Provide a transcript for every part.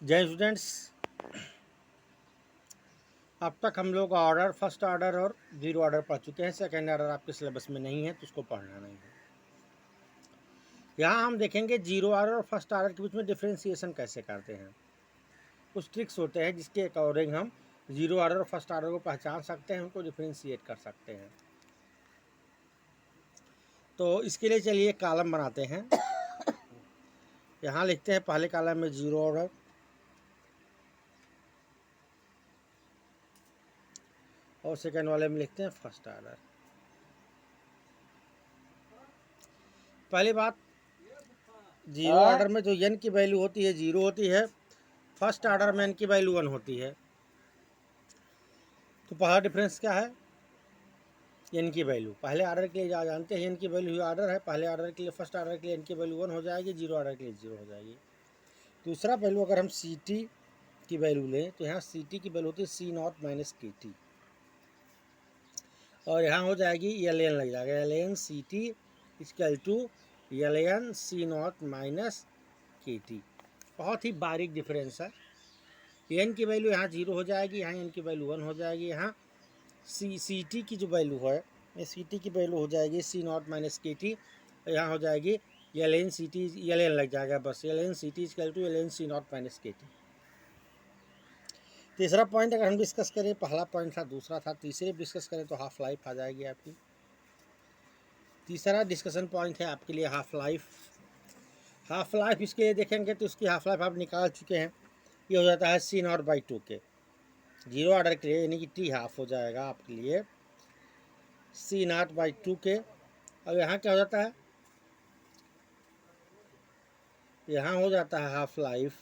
जय स्टूडेंट्स। अब तक हम लोग ऑर्डर, फर्स्ट ऑर्डर और जीरो ऑर्डर पढ़ चुके हैं। सेकेंड ऑर्डर आपके सिलेबस में नहीं है तो उसको पढ़ना नहीं है। यहाँ हम देखेंगे जीरो ऑर्डर और फर्स्ट ऑर्डर के बीच में डिफ्रेंसिएशन कैसे करते हैं। कुछ ट्रिक्स होते हैं जिसके अकॉर्डिंग हम जीरो ऑर्डर और फर्स्ट ऑर्डर को पहचान सकते हैं, उनको डिफ्रेंशिएट कर सकते हैं। तो इसके लिए चलिए कॉलम बनाते हैं। यहाँ लिखते हैं पहले कॉलम में जीरो ऑर्डर और सेकेंड वाले में लिखते हैं फर्स्ट ऑर्डर। पहली बात, जीरो ऑर्डर में जो एन की वैल्यू होती है जीरो होती है, फर्स्ट ऑर्डर में एन की वैल्यू वन होती है। तो पहला डिफरेंस क्या है? एन की वैल्यू पहले ऑर्डर के लिए जानते हैं एन की वैल्यू ऑर्डर है, पहले ऑर्डर के लिए फर्स्ट ऑर्डर के लिए एन की वैल्यू वन हो जाएगी, जीरो ऑर्डर के लिए जीरो हो जाएगी। दूसरा वैल्यू अगर हम सी टी की वैल्यू लें तो यहाँ सी टी की वैल्यू होती है सी नॉट माइनस के टी, और यहाँ हो जाएगी एल एन लग जाएगा, L N C T equal to L N C naught minus के टी। बहुत ही बारीक डिफरेंस है। एन की वैल्यू यहाँ जीरो हो जाएगी, यहाँ एन की वैल्यू वन हो जाएगी। यहाँ सी टी की जो वैल्यू है, सी टी की वैल्यू हो जाएगी सी नॉट माइनस के टी, यहाँ हो जाएगी L N C T, L N लग जाएगा बस, L N C T equal to L N C naught minus के टी। तीसरा पॉइंट अगर हम डिस्कस करें, पहला पॉइंट था, दूसरा था, तीसरे डिस्कस करें तो हाफ लाइफ आ जाएगी आपकी। तीसरा डिस्कशन पॉइंट है आपके लिए हाफ लाइफ। हाफ लाइफ इसके लिए देखेंगे तो उसकी हाफ लाइफ आप निकाल चुके हैं, ये हो जाता है सी नॉट बाई टू के। जीरो ऑर्डर के लिए यानी कि टी हाफ हो जाएगा आपके लिए सी नॉट बाई टू के। अब यहाँ क्या हो जाता है, यहाँ हो जाता है half life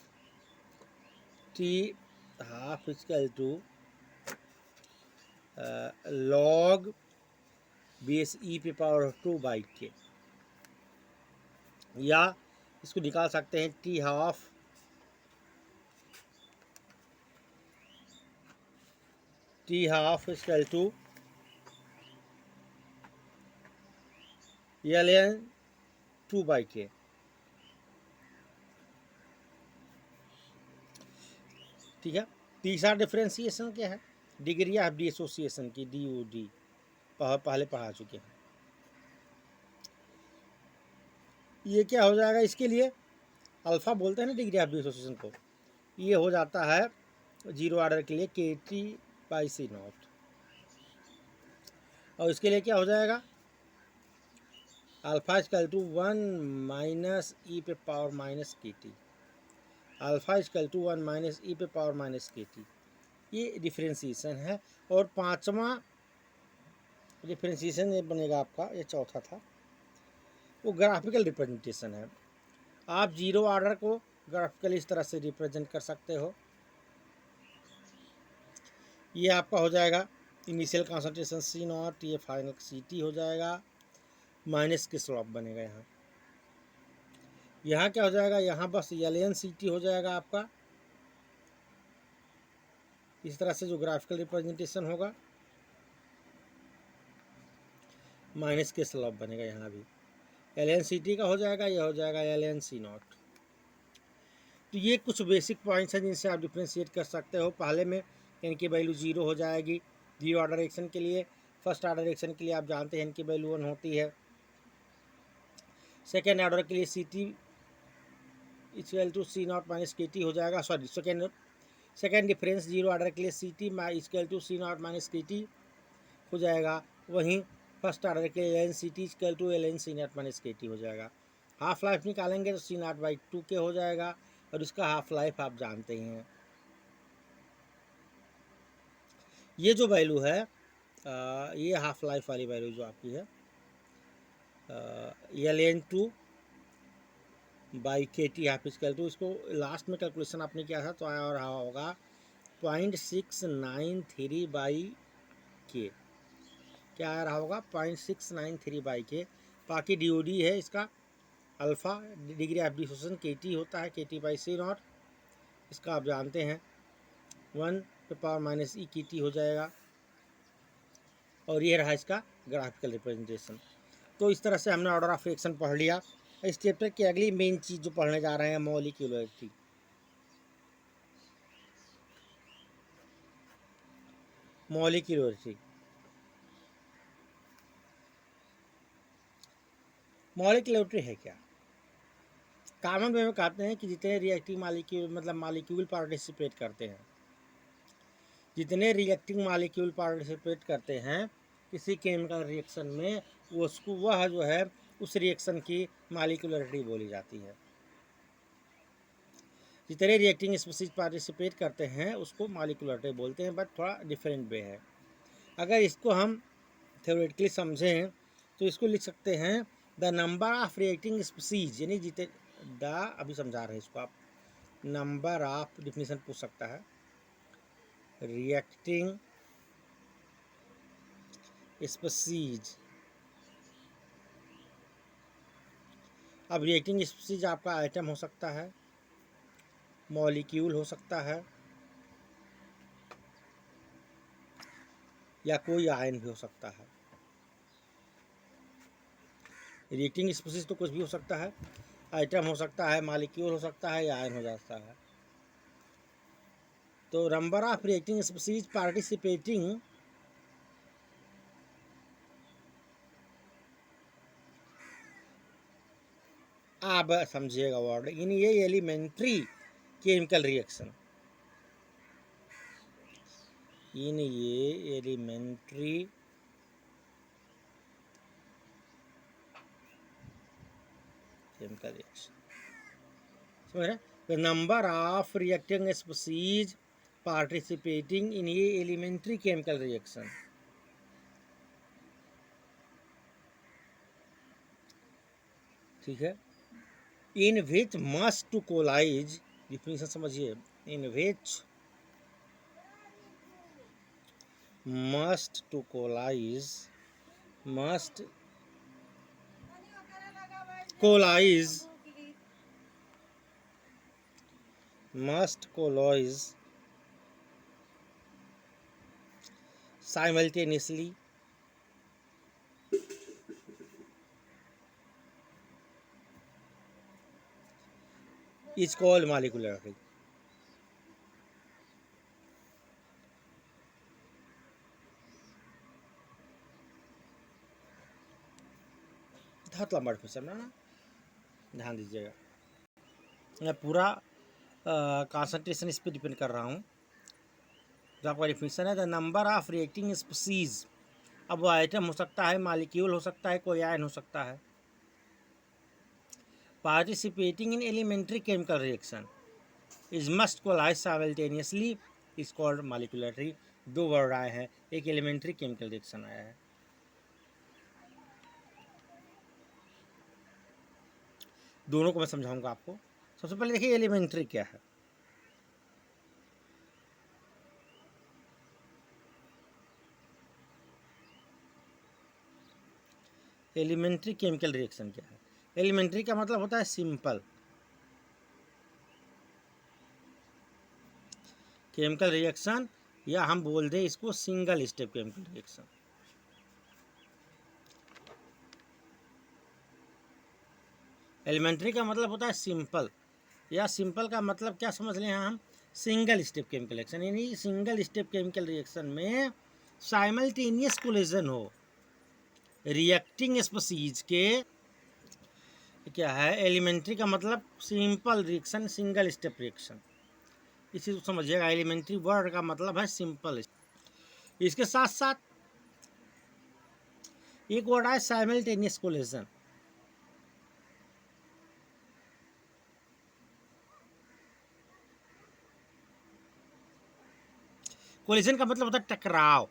t half equal to log base e पे पावर टू बाई के, या इसको निकाल सकते हैं T half equal to L N two by K. ठीक है। तीसरा डिफ्रेंसिएशन क्या है? डिग्री ऑफ डिसोसिएशन की, डी ओ डी पहले पढ़ा चुके हैं। ये क्या हो जाएगा इसके लिए? अल्फ़ा बोलते हैं ना डिग्री ऑफ डिसोसिएशन को, ये हो जाता है जीरो ऑर्डर के लिए के टी बाई सी नॉट, और इसके लिए क्या हो जाएगा? Alpha equal to one minus e पे पावर माइनस के t, alpha equal to one minus e पे पावर माइनस के टी। ये डिफ्रेंसिएशन है। और पांचवा डिफ्रेंसिएशन ये बनेगा आपका, ये चौथा था, वो ग्राफिकल रिप्रेजेंटेशन है। आप जीरो ऑर्डर को ग्राफिकल इस तरह से रिप्रेजेंट कर सकते हो। ये आपका हो जाएगा इनिशियल कॉन्सेंट्रेशन सी नॉट, ये फाइनल सी टी हो जाएगा, माइनस के स्लॉप बनेगा यहाँ। यहाँ क्या हो जाएगा? यहाँ बस एल एन सी टी हो जाएगा आपका, इस तरह से जो ग्राफिकल रिप्रेजेंटेशन होगा, माइनस के स्लॉप बनेगा यहाँ भी, एल एन सी टी का हो जाएगा, यह हो जाएगा एल एन सी नॉट। तो ये कुछ बेसिक पॉइंट्स हैं जिनसे आप डिफ्रेंशिएट कर सकते हो। पहले में इनकी वैल्यू जीरो हो जाएगी जीरो ऑर्डर एक्शन के लिए, फर्स्ट ऑर्डर एक्शन के लिए आप जानते हैं इनकी वैल्यू वन होती है। सेकेंड ऑर्डर के लिए C T equal to C naught minus के टी हो जाएगा, sorry second difference zero order के लिए C T equal to C naught minus के टी हो जाएगा। वहीं फर्स्ट ऑर्डर के लिए L N C T equal to L N C naught minus के टी हो जाएगा। हाफ लाइफ निकालेंगे तो सी नॉट बाई टू के हो जाएगा, और इसका हाफ लाइफ आप जानते ही हैं। ये जो वैल्यू है ये हाफ लाइफ वाली वैल्यू जो आपकी है एल एन टू बाई के टी हाफ इक्वल टू, इसको लास्ट में कैलकुलेशन आपने किया था तो आया और रहा होगा 0.693 बाई के, क्या आ रहा होगा? 0.693 बाई के। बाकी डी ओ डी है इसका, अल्फ़ा डिग्री ऑफ डिसोसिएशन के टी होता है, के टी बाई सी नॉट, इसका आप जानते हैं वन पे पावर माइनस ई की टी हो जाएगा, और ये रहा इसका ग्राफिकल रिप्रेजेंटेशन। तो इस तरह से हमने ऑर्डर ऑफ रिएक्शन पढ़ लिया। इस चैप्टर की अगली मेन चीज़ जो पढ़ने जा रहे हैं, मॉलिक्यूलरिटी। मॉलिक्यूलरिटी। मॉलिक्यूलरिटी है क्या? कॉमन वे में कहते हैं कि जितने रिएक्टिंग मॉलिक्यूल मतलब मॉलिक्यूल पार्टिसिपेट करते हैं, जितने रिएक्टिंग मॉलिक्यूल पार्टिसिपेट करते हैं किसी केमिकल रिएक्शन में, उसको वह जो है उस रिएक्शन की मॉलिक्यूलरिटी बोली जाती है। जितने रिएक्टिंग स्पीशीज पार्टिसिपेट करते हैं उसको मॉलिक्यूलरिटी बोलते हैं, बट थोड़ा डिफरेंट वे है। अगर इसको हम थ्योरेटिकली समझें तो इसको लिख सकते हैं the number of reacting species, यानी जितने द अभी समझा रहे हैं इसको आप, नंबर ऑफ डिफिनेशन पूछ सकता है, रिएक्टिंग स्पीशीज। अब रिएक्टिंग स्पीशीज आपका आइटम हो सकता है, मॉलिक्यूल हो सकता है, या कोई आयन भी हो सकता है। रिएक्टिंग स्पीशीज तो कुछ भी हो सकता है, आइटम हो सकता है, मॉलिक्यूल हो सकता है, या आयन हो जाता है। तो number of reacting species participating आप समझिएगा वर्ड इन ये एलिमेंट्री केमिकल रिएक्शन, इन ये एलिमेंट्री केमिकल रिएक्शन, समझ रहे? The number of reacting species participating in ये एलिमेंट्री केमिकल रिएक्शन। ठीक है। इन विच मस्ट टू कोलाइज, डिफिनेशन समझिए, इन विच must to coalesce, must coalesce, must coalesce simultaneously is called molecularity। बहुत लंबा definition ना, ध्यान दीजिएगा, मैं पूरा कंसंट्रेशन इस पर डिपेंड कर रहा हूँ। जो आपका डिफिनेशन है the number of reacting species, अब वो आइटम हो सकता है, मॉलिक्यूल हो सकता है, कोई आयन हो सकता है, participating in elementary chemical reaction is must collide simultaneously is called molecularity. दो वर्ड आए हैं, एक एलिमेंट्री केमिकल रिएक्शन आया है। दोनों को मैं समझाऊंगा आपको। सबसे पहले देखिए एलिमेंट्री क्या है। एलिमेंट्री केमिकल रिएक्शन क्या है? एलिमेंट्री का मतलब होता है सिंपल केमिकल रिएक्शन, या हम बोल दें इसको single step chemical reaction. Elementary का मतलब होता है सिंपल, या सिंपल का मतलब क्या समझ लें हम, सिंगल स्टेप केमिकल रिएक्शन, यानी सिंगल स्टेप केमिकल रिएक्शन में साइमल्टेनियस कोलिजन हो रिएक्टिंग स्पीशीज के। क्या है एलिमेंट्री का मतलब, simple reaction, single step reaction, इसी को समझिएगा। एलिमेंट्री वर्ड का मतलब है सिंपल। इसके साथ साथ एक वर्ड है साइमल्टेनियस कोलिजन। कोलिजन का मतलब होता है टकराव।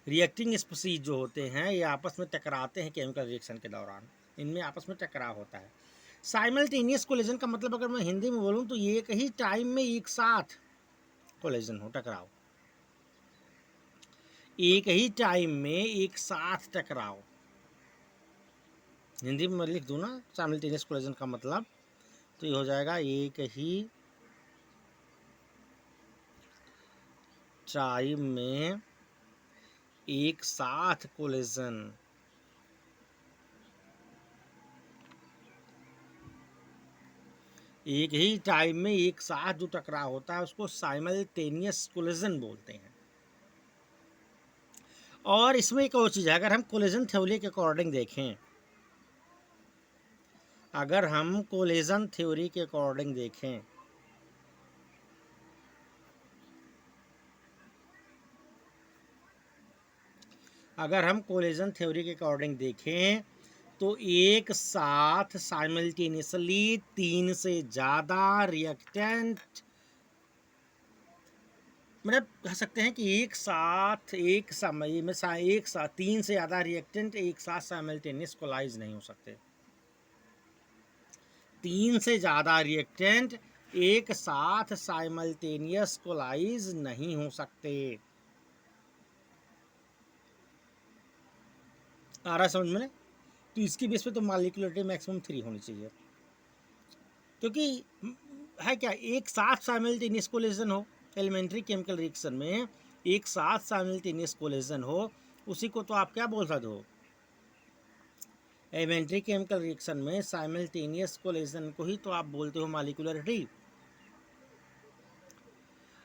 रिएक्टिंग स्पीशीज जो होते हैं ये आपस में टकराते हैं केमिकल रिएक्शन के दौरान, इनमें आपस में टकराव होता है। साइमल्टेनियस कोलिजन का मतलब अगर मैं हिंदी में बोलूँ तो एक ही टाइम में एक साथ कोलिजन हो, टकराव, एक ही टाइम में एक साथ टकराव। हिंदी में मैं लिख दूँ ना साइमल्टेनियस कोलिजन का मतलब, तो ये हो जाएगा एक ही टाइम में एक साथ कोलिजन। एक ही टाइम में एक साथ जो टकराव होता है उसको साइमल्टेनियस कोलिजन बोलते हैं। और इसमें एक और चीज़ है, अगर हम कोलिजन थ्योरी के अकॉर्डिंग देखें, अगर हम कोलिजन थ्योरी के अकॉर्डिंग देखें, अगर हम कोलिजन थ्योरी के अकॉर्डिंग देखें तो एक साथ साइमल्टेनियसली 3 से ज़्यादा रिएक्टेंट, मतलब कह सकते हैं कि एक साथ एक समय में एक साथ 3 से ज़्यादा रिएक्टेंट एक साथ साइमल्टेनियस कोलाइज नहीं हो सकते। 3 से ज़्यादा रिएक्टेंट एक साथ साइमल्टेनियस कोलाइज नहीं हो सकते। आ रहा है समझ में? तो इसकी बेस पे तो मॉलिक्यूलरिटी मैक्सिमम 3 होनी चाहिए, क्योंकि है क्या, एक साथ साइमल्टेनियस कोलिजन हो, एलिमेंट्री केमिकल रिएक्शन में एक साथ साइमल्टेनियस कोलिजन हो, उसी को तो आप क्या बोल सकते हो, एलिमेंट्री केमिकल रिएक्शन में साइमल्टेनियस कोलिजन को ही तो आप बोलते हो मॉलिक्यूलरिटी।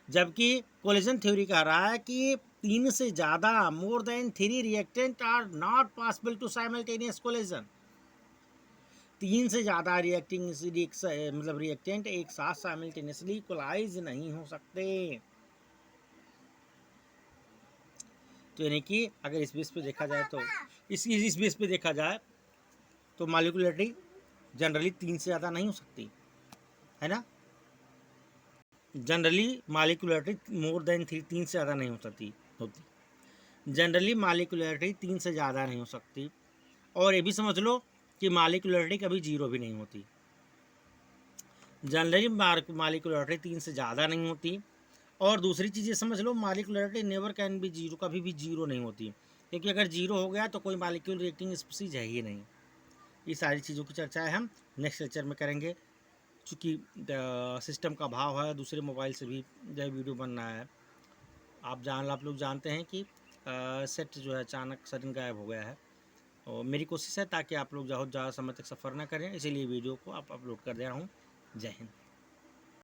जबकि कोलिजन थ्योरी कह रहा है कि 3 से ज़्यादा, more than 3 reactant are not possible to simultaneous collision. 3 से ज़्यादा मतलब रिएक्टेंट एक साथ साइमल्टेनियसली कोलाइज नहीं हो सकते। तो यानी कि अगर इस बेस पे देखा जाए तो इस बेस पे देखा जाए तो मॉलिक्यूलरिटी जनरली 3 से ज़्यादा नहीं हो सकती, है ना। जनरली मॉलिक्यूलरिटी मोर देन 3 से ज़्यादा नहीं हो सकती होती। जनरली मॉलिक्यूलरिटी 3 से ज़्यादा नहीं हो सकती। और ये भी समझ लो कि मॉलिक्यूलरिटी कभी 0 भी नहीं होती। जनरली मॉलिक्यूलरिटी 3 से ज़्यादा नहीं होती। और दूसरी चीज़ ये समझ लो, मॉलिक्यूलरिटी नेवर कैन बी 0, कभी भी 0 नहीं होती, क्योंकि अगर 0 हो गया तो कोई मॉलिक्यूल रिएक्टिंग स्पीशीज है ही नहीं। ये सारी चीज़ों की चर्चा है हम नेक्स्ट लेक्चर में करेंगे। चूँकि सिस्टम का अभाव है, दूसरे मोबाइल से भी जो वीडियो बन रहा है, आप लोग जानते हैं कि सेट जो है अचानक सडन गायब हो गया है। और मेरी कोशिश है ताकि आप लोग बहुत ज़्यादा समय तक सफ़र ना करें, इसीलिए वीडियो को आप अपलोड कर दे रहा हूँ। जय हिंद।